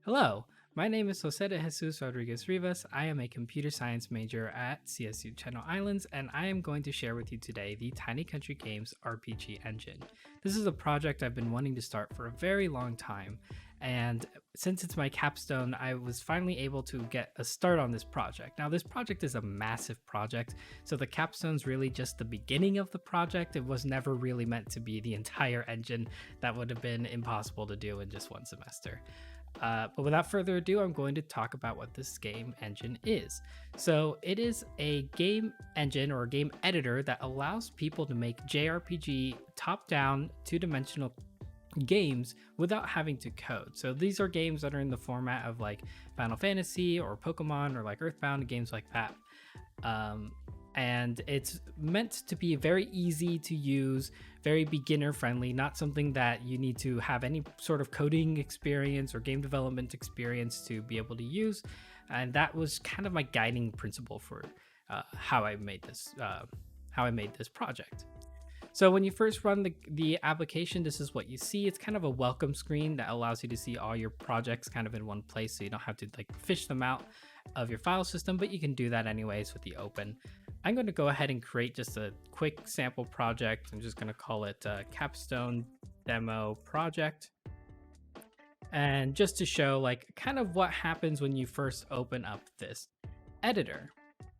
Hello, my name is Jose de Jesus Rodriguez Rivas. I am a computer science major at CSU Channel Islands, and I am going to share with you today the Tiny Country Games RPG engine. This is a project I've been wanting to start for a very long time, and since it's my capstone, I was finally able to get a start on this project. Now, this project is a massive project, so the capstone's really just the beginning of the project. It was never really meant to be the entire engine. That would have been impossible to do in just one semester. But without further ado, I'm going to talk about what this game engine is. So, it is a game engine or a game editor that allows people to make JRPG top down, two dimensional games without having to code. So, these are games that are in the format of like Final Fantasy or Pokemon or like Earthbound, games like that. And it's meant to be very easy to use, very beginner friendly, not something that you need to have any sort of coding experience or game development experience to be able to use. And that was kind of my guiding principle for how I made this project. So when you first run the application, this is what you see. It's kind of a welcome screen that allows you to see all your projects kind of in one place, so you don't have to like fish them out of your file system, but you can do that anyways with the open. I'm going to go ahead and create just a quick sample project. I'm just going to call it Capstone Demo Project. And just to show like kind of what happens when you first open up this editor.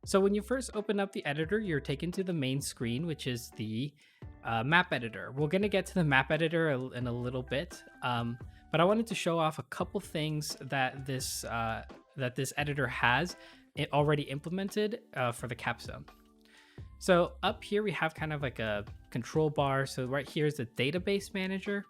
So when you first open up the editor, you're taken to the main screen, which is the map editor. We're going to get to the map editor in a little bit, but I wanted to show off a couple things that this editor has already implemented for the capstone. So up here we have kind of like a control bar. So right here is the database manager.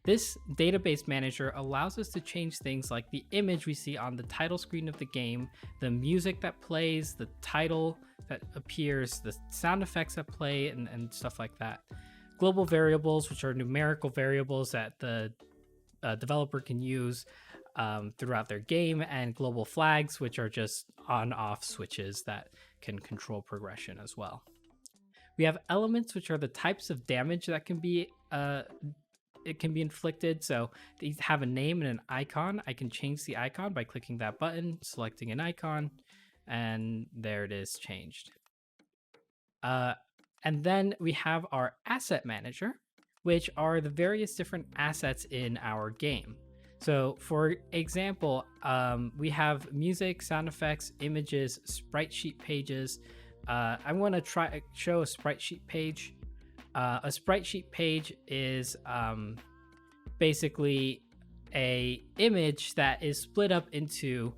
This database manager allows us to change things like the image we see on the title screen of the game, the music that plays, the title that appears, the sound effects that play, and stuff like that. Global variables, which are numerical variables that the developer can use throughout their game, and global flags, which are just on-off switches that can control progression as well. We have elements, which are the types of damage that can be inflicted. So these have a name and an icon. I can change the icon by clicking that button, selecting an icon, and there it is changed. And then we have our asset manager, which are the various different assets in our game. So for example, we have music, sound effects, images, sprite sheet pages. I want to show a sprite sheet page. A sprite sheet page is basically a image that is split up into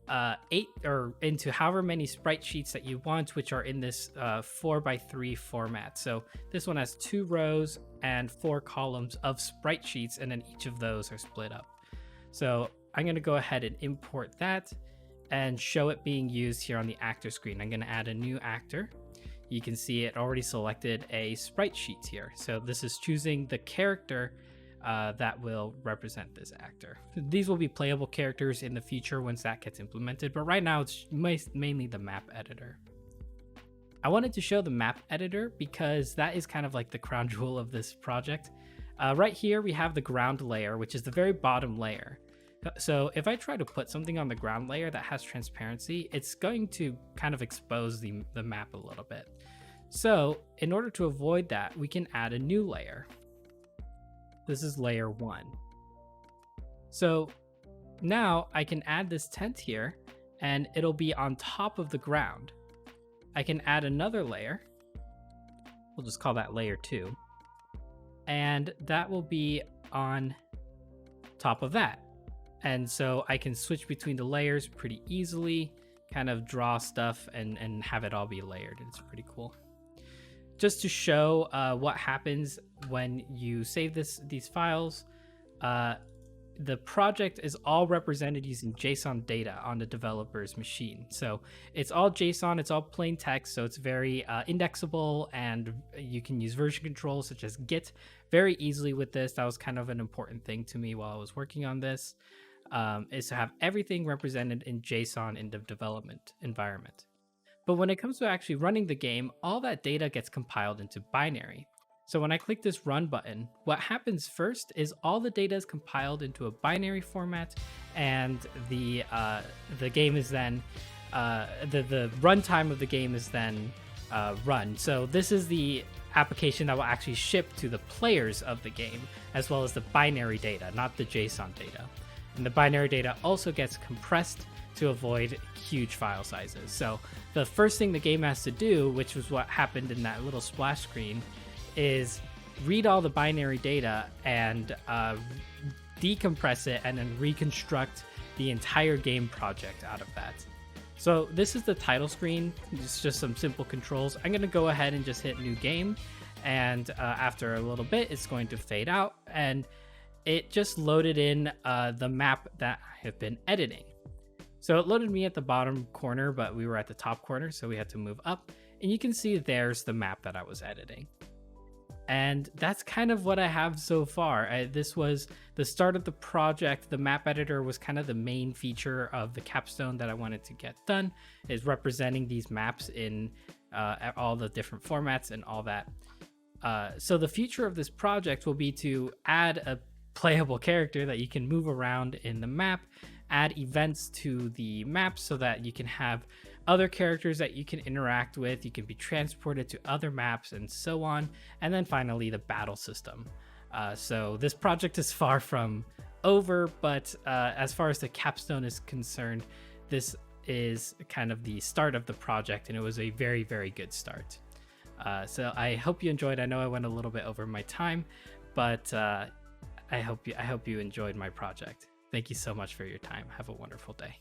8 or into however many sprite sheets that you want, which are in this 4x3 format. So this one has 2 rows and 4 columns of sprite sheets, and then each of those are split up. So I'm going to go ahead and import that and show it being used here on the actor screen. I'm going to add a new actor. You can see it already selected a sprite sheet here. So this is choosing the character that will represent this actor. These will be playable characters in the future once that gets implemented, but right now it's mainly the map editor. I wanted to show the map editor because that is kind of like the crown jewel of this project. Right here we have the ground layer, which is the very bottom layer. So if I try to put something on the ground layer that has transparency, it's going to kind of expose the map a little bit. So in order to avoid that, we can add a new layer. This is layer 1. So now I can add this tent here and it'll be on top of the ground. I can add another layer. We'll just call that layer 2. And that will be on top of that. And so I can switch between the layers pretty easily, kind of draw stuff and have it all be layered. It's pretty cool. Just to show what happens when you save these files, the project is all represented using JSON data on the developer's machine. So it's all JSON, it's all plain text, so it's very indexable, and you can use version control such as Git very easily with this. That was kind of an important thing to me while I was working on this, is to have everything represented in JSON in the development environment. But when it comes to actually running the game, all that data gets compiled into binary. So when I click this run button, what happens first is all the data is compiled into a binary format, and the game is then the runtime of the game is then run. So this is the application that will actually ship to the players of the game, as well as the binary data, not the JSON data. And the binary data also gets compressed to avoid huge file sizes. So the first thing the game has to do, which was what happened in that little splash screen, is read all the binary data and decompress it and then reconstruct the entire game project out of that. So this is the title screen. It's just some simple controls. I'm going to go ahead and just hit new game, and after a little bit it's going to fade out, and it just loaded in the map that I have been editing. So it loaded me at the bottom corner, but we were at the top corner, so we had to move up, and you can see there's the map that I was editing. And that's kind of what I have so far. This was the start of the project. The map editor was kind of the main feature of the Capstone that I wanted to get done, is representing these maps in all the different formats and all that. So the future of this project will be to add a playable character that you can move around in the map, add events to the map so that you can have other characters that you can interact with, you can be transported to other maps and so on, and then finally the battle system. So this project is far from over, but as far as the Capstone is concerned, this is kind of the start of the project, and it was a very, very good start. So I hope you enjoyed. I know I went a little bit over my time, but I hope you enjoyed my project. Thank you so much for your time. Have a wonderful day.